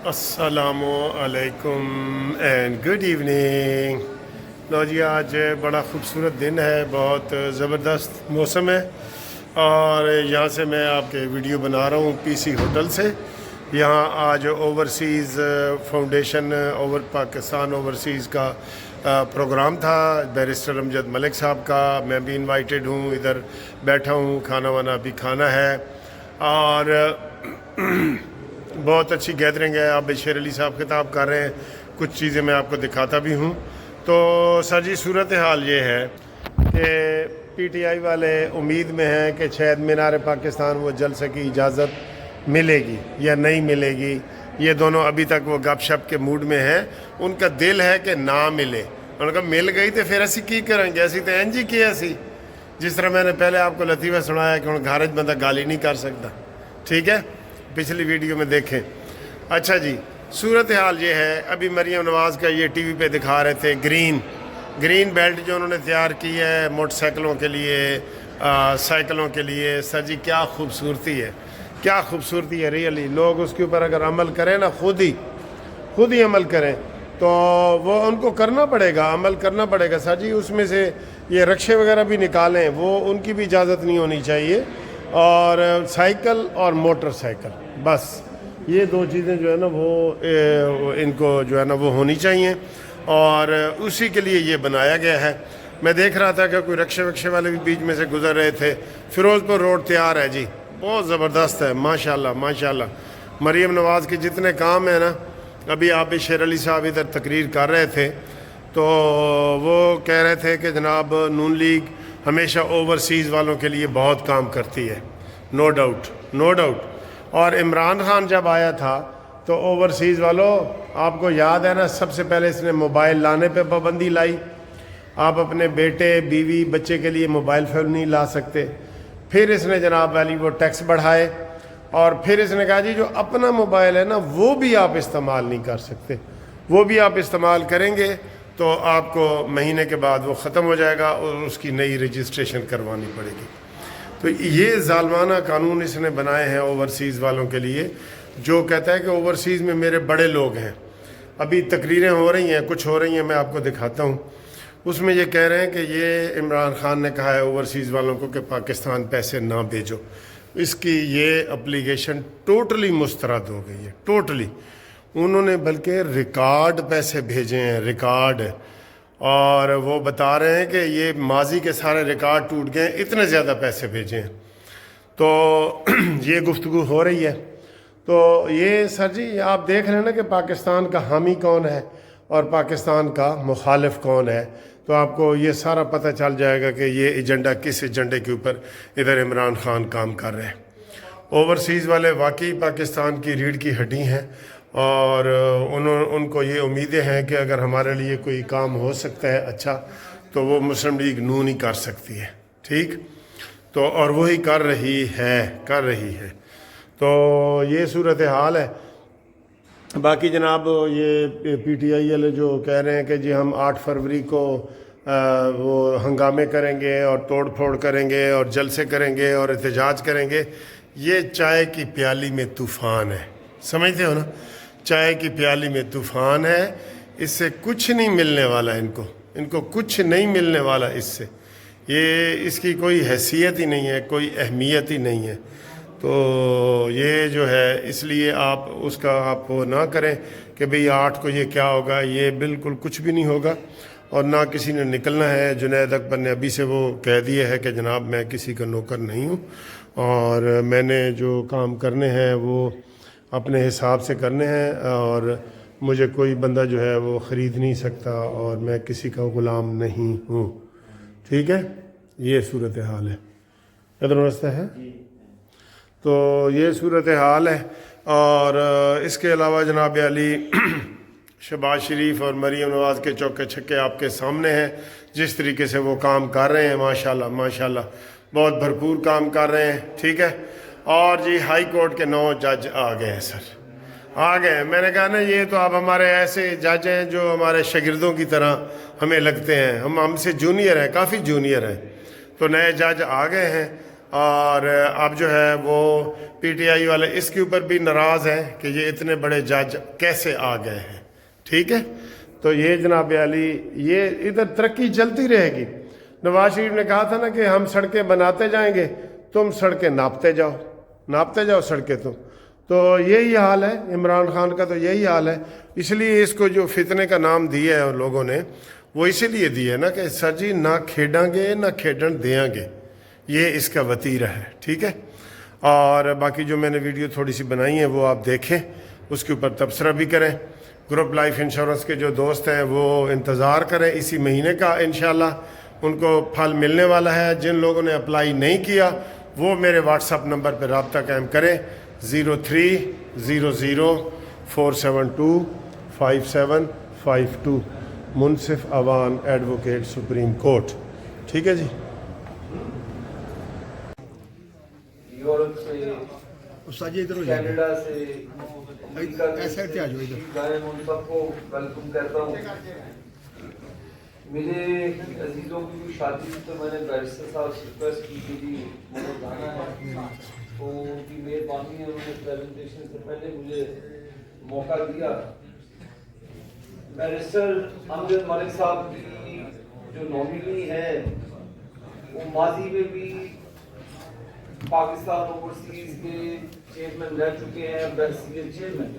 السلام علیکم and good evening. لو جی، آج بڑا خوبصورت دن ہے، بہت زبردست موسم ہے، اور یہاں سے میں آپ کے ویڈیو بنا رہا ہوں پی سی ہوٹل سے۔ یہاں آج اوورسیز فاؤنڈیشن پاکستان اوورسیز کا پروگرام تھا، بیرسٹر امجد ملک صاحب کا۔ میں بھی انوائٹڈ ہوں، ادھر بیٹھا ہوں، کھانا وانا بھی کھانا ہے، اور بہت اچھی گیدرنگ ہے۔ آپ شیر علی صاحب خطاب کر رہے ہیں، کچھ چیزیں میں آپ کو دکھاتا بھی ہوں۔ تو سر جی، صورتحال یہ ہے کہ پی ٹی آئی والے امید میں ہیں کہ شاید مینار پاکستان وہ جلسے کی اجازت ملے گی یا نہیں ملے گی۔ یہ دونوں ابھی تک وہ گپ شپ کے موڈ میں ہیں۔ ان کا دل ہے کہ نہ ملے، انہوں نے کہا مل گئی تو پھر اسی کی کریں گے، اسی تو این جی کی ایسی، جس طرح میں نے پہلے آپ کو لطیفہ سنایا کہ ہوں گھر بندہ گالی نہیں کر سکتا، ٹھیک ہے، پچھلی ویڈیو میں دیکھیں۔ اچھا جی، صورتحال یہ ہے، ابھی مریم نواز کا یہ ٹی وی پہ دکھا رہے تھے گرین بیلٹ جو انہوں نے تیار کی ہے موٹر سائیکلوں کے لیے، سائیکلوں کے لیے۔ سر جی، کیا خوبصورتی ہے، کیا خوبصورتی ہے ریئلی۔ لوگ اس کے اوپر اگر عمل کریں نا، خود ہی عمل کریں تو وہ ان کو کرنا پڑے گا، عمل کرنا پڑے گا۔ سر جی، اس میں سے یہ رکشے وغیرہ بھی نکالیں، وہ ان کی بھی اجازت نہیں ہونی چاہیے، اور سائیکل اور موٹر سائیکل، بس یہ دو چیزیں جو ہے نا وہ ان کو جو ہے نا وہ ہونی چاہیے، اور اسی کے لیے یہ بنایا گیا ہے۔ میں دیکھ رہا تھا کہ کوئی رکشے والے بھی بیچ میں سے گزر رہے تھے۔ فیروز پور روڈ تیار ہے جی، بہت زبردست ہے، ماشاءاللہ ماشاءاللہ۔ مریم نواز کے جتنے کام ہیں نا، ابھی آپ شیر علی صاحب ادھر تقریر کر رہے تھے تو وہ کہہ رہے تھے کہ جناب نون لیگ ہمیشہ اوورسیز والوں کے لیے بہت کام کرتی ہے، نو ڈاؤٹ۔ اور عمران خان جب آیا تھا تو اوورسیز والوں، آپ کو یاد ہے نا، سب سے پہلے اس نے موبائل لانے پہ پابندی لائی۔ آپ اپنے بیٹے بیوی بچے کے لیے موبائل فون نہیں لا سکتے۔ پھر اس نے جناب والی وہ ٹیکس بڑھائے، اور پھر اس نے کہا جی جو اپنا موبائل ہے نا وہ بھی آپ استعمال نہیں کر سکتے، وہ بھی آپ استعمال کریں گے تو آپ کو مہینے کے بعد وہ ختم ہو جائے گا اور اس کی نئی رجسٹریشن کروانی پڑے گی۔ تو یہ ظالمانہ قانون اس نے بنائے ہیں اوورسیز والوں کے لیے، جو کہتا ہے کہ اوورسیز میں میرے بڑے لوگ ہیں۔ ابھی تقریریں ہو رہی ہیں، کچھ ہو رہی ہیں، میں آپ کو دکھاتا ہوں۔ اس میں یہ کہہ رہے ہیں کہ یہ عمران خان نے کہا ہے اوورسیز والوں کو کہ پاکستان پیسے نہ بھیجو۔ اس کی یہ اپلیکیشن ٹوٹلی مسترد ہو گئی ہے، ٹوٹلی۔ انہوں نے بلکہ ریکارڈ پیسے بھیجے ہیں، ریکارڈ، اور وہ بتا رہے ہیں کہ یہ ماضی کے سارے ریکارڈ ٹوٹ گئے ہیں، اتنے زیادہ پیسے بھیجے ہیں۔ تو یہ گفتگو ہو رہی ہے۔ تو یہ سر جی آپ دیکھ رہے ہیں نا کہ پاکستان کا حامی کون ہے اور پاکستان کا مخالف کون ہے، تو آپ کو یہ سارا پتہ چل جائے گا کہ یہ ایجنڈا کس ایجنڈے کے اوپر ادھر عمران خان کام کر رہے ہیں۔ اوورسیز والے واقعی پاکستان کی ریڑھ کی ہڈی ہیں، اور ان کو یہ امیدیں ہیں کہ اگر ہمارے لیے کوئی کام ہو سکتا ہے اچھا تو وہ مسلم لیگ نون ہی کر سکتی ہے، ٹھیک، تو اور وہی کر رہی ہے۔ تو یہ صورتحال ہے۔ باقی جناب یہ پی ٹی آئی والے جو کہہ رہے ہیں کہ جی ہم 8 فروری کو وہ ہنگامے کریں گے اور توڑ پھوڑ کریں گے اور جلسے کریں گے اور احتجاج کریں گے، یہ چائے کی پیالی میں طوفان ہے، سمجھتے ہو نا، چائے کی پیالی میں طوفان ہے۔ اس سے کچھ نہیں ملنے والا، ان کو کچھ نہیں ملنے والا اس سے، یہ اس کی کوئی حیثیت ہی نہیں ہے، کوئی اہمیت ہی نہیں ہے۔ تو یہ جو ہے، اس لیے آپ اس کا آپ وہ نہ کریں کہ بھئی 8 کو یہ کیا ہوگا، یہ بالکل کچھ بھی نہیں ہوگا، اور نہ کسی نے نکلنا ہے۔ جنید اکبر نے ابھی سے وہ کہہ دیا ہے کہ جناب میں کسی کا نوکر نہیں ہوں، اور میں نے جو کام کرنے ہیں وہ اپنے حساب سے کرنے ہیں، اور مجھے کوئی بندہ جو ہے وہ خرید نہیں سکتا، اور میں کسی کا غلام نہیں ہوں، ٹھیک ہے۔ یہ صورتحال ہے، ادھر رستہ ہے، تو یہ صورتحال ہے۔ اور اس کے علاوہ جناب علی شہباز شریف اور مریم نواز کے چوکے چھکے آپ کے سامنے ہیں، جس طریقے سے وہ کام کر رہے ہیں، ماشاءاللہ ماشاءاللہ بہت بھرپور کام کر رہے ہیں، ٹھیک ہے۔ اور جی ہائی کورٹ کے 9 جج آ گئے ہیں، سر آ گئے ہیں۔ میں نے کہا نا یہ تو آپ ہمارے ایسے جج ہیں جو ہمارے شاگردوں کی طرح ہمیں لگتے ہیں، ہم سے جونیئر ہیں، کافی جونیئر ہیں۔ تو نئے جج آ گئے ہیں، اور اب جو ہے وہ پی ٹی آئی والے اس کے اوپر بھی ناراض ہیں کہ یہ اتنے بڑے جج کیسے آ گئے ہیں. ٹھیک ہے، تو یہ جناب علی یہ ادھر ترقی چلتی رہے گی. نواز شریف نے کہا تھا نا کہ ہم سڑکیں بناتے جائیں گے، تم سڑکیں ناپتے جاؤ سڑکیں تو یہی حال ہے. عمران خان کا تو یہی حال ہے. اس لیے اس کو جو فتنے کا نام دیا ہے لوگوں نے، وہ اسی لیے دیا ہے نا کہ سر جی نہ کھیڈاں گے نہ کھیڈن دیاں گے، یہ اس کا وتیرہ ہے. ٹھیک ہے، اور باقی جو میں نے ویڈیو تھوڑی سی بنائی ہیں وہ آپ دیکھیں، اس کے اوپر تبصرہ بھی کریں. گروپ لائف انشورنس کے جو دوست ہیں وہ انتظار کریں اسی مہینے کا، انشاءاللہ ان کو پھل ملنے والا ہے. جن لوگوں نے اپلائی نہیں کیا وہ میرے واٹس اپ نمبر پہ رابطہ قائم کریں، 030047255752 منصف اوان ایڈوکیٹ سپریم کورٹ. ٹھیک ہے جی. یورپ سے، کینیڈا سے، ان سب کو ویلکم کرتا ہوں. میرے عزیزوں کی شادی تو میں نے بیرسٹر صاحب سے ریکویسٹ کی تھی مجھے جانا ہے، تو ان کی مہربانی ہے، انہوں نے پریزنٹیشن سے پہلے مجھے موقع دیا. بیرسٹر امجد ملک صاحب کی جو نامنی ہے وہ ماضی میں بھی پاکستان اوورسیز کے چیئرمین رہ چکے ہیں، سینئر چیئرمین.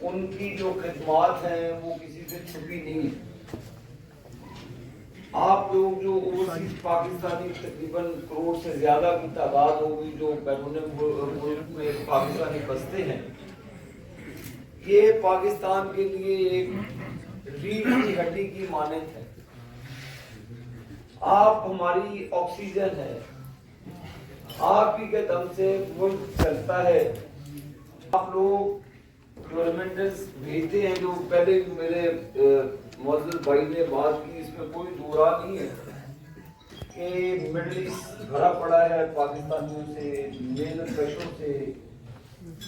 ان کی جو خدمات ہیں وہ کسی سے چھپی نہیں ہیں. آپ لوگ جو اوورسیز پاکستانی تقریباً کروڑ سے زیادہ کی تعداد ہوگی جو بیرون ملک میں پاکستانی بستے ہیں، یہ پاکستان کے لیے ایک ریڑھ کی ہڈی کی مانند ہے. آپ ہماری آکسیجن ہے، آپ ہی کے دم سے ملک چلتا ہے. آپ لوگ جو ریمنڈنس بھیجتے ہیں، جو پہلے میرے معزز بھائی نے بات کی، اس میں کوئی دو راہ نہیں ہے کہ مڈل ایسٹ بھرا پڑا ہے پاکستانیوں سے، محنت کشوں سے،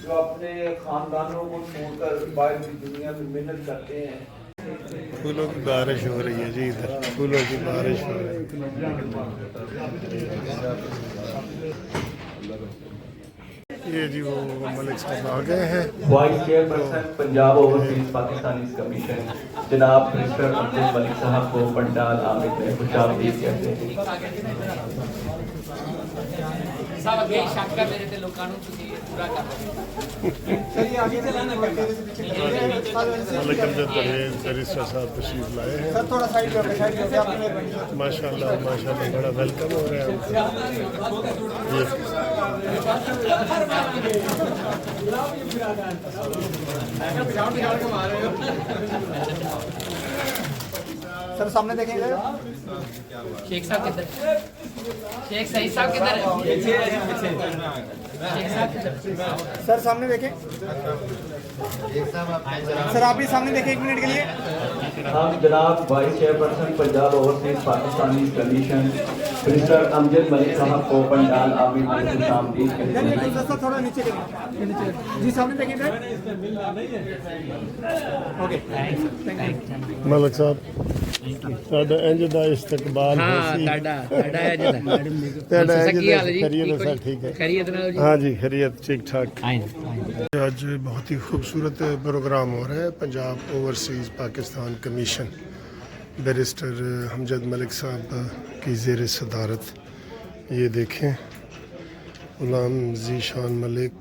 جو اپنے خاندانوں کو چھوڑ کر باہر کی دنیا میں محنت کرتے ہیں. پھولوں کی بارش ہو رہی ہے جی، ادھر پھولوں کی بارش ہو رہی ہے. یہ جی وہ ملک صاحب آ گئے ہیں. Vice chairperson Punjab overseas Pakistani commission جناب برسٹر امجد ملک صاحب کو پنڈال عامر میں خوش آمدید کہتے ہیں. صاحب اگے شک کر میرے تے لوکاں نوں تسی پورا کر سر یہ آگے چلانا ملک امجد بیرسٹر صاحب تشریف لائے ہیں. سر تھوڑا سائیڈ پہ سائیڈ پہ آپ نے ماشاءاللہ بڑا ویلکم ہو رہا ہے. سر سامنے دیکھیں گے شیخ صاحب کدھر، شیخ سعید صاحب کدھر، سر سامنے دیکھیں. سر آپ بھی سامنے دیکھیں ایک منٹ کے لیے. ہم جناب vice chairperson Punjab overseas Pakistani commission barrister Amjad Malik صاحب کو پنڈال عامر میں خوش آمدید کہتے ہیں. سر تھوڑا نیچے جی سامنے دیکھیں سر. اوکے ملک صاحب ਤੁਹਾਡਾ ਇੰਜ ਦਾ ਇਸਤਕਬਾਲ ਹੋ ਸੀ. ਤੁਹਾਡਾ خیریت ہے ٹھیک ہے. خیریت ہاں جی خیریت ٹھیک ٹھاک. آج بہت ہی خوبصورت پروگرام ہو رہا ہے Punjab overseas Pakistan commission barrister Amjad Malik صاحب کی زیر صدارت. یہ دیکھیں غلام ذیشان ملک،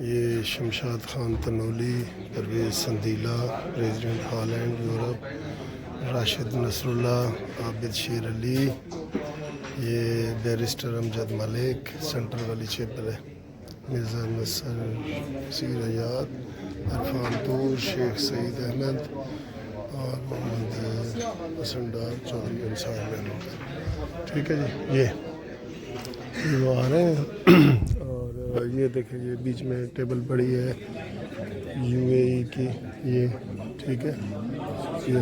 یہ Shamshad Khan Tanoli, Pervez Sandila resident Holland Europe, Rashid Nasrullah, Abid Sher Ali, یہ بیرسٹر امجد ملک سینٹرل والی چیپل ہے، مرزا نصر سیر ایاد، عرفان طور، شیخ سعید احمد اور محمد حسن ڈار چودھری انصار محمود. ٹھیک ہے جی. یہ وہ آ رہے ہیں اور یہ دیکھیں یہ بیچ میں ٹیبل پڑی ہے یو اے ای کی یہ. ٹھیک ہے یہ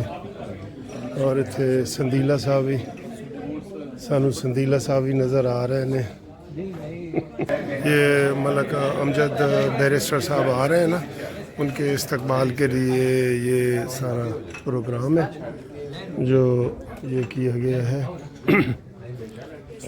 اور اتنے سندیلا صاحب بھی سانو سندیلا صاحب بھی نظر آ رہے ہیں. یہ ملک امجد بیرسٹر صاحب آ رہے ہیں نا، ان کے استقبال کے لیے یہ سارا پروگرام ہے جو یہ کیا گیا ہے.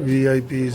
VIPs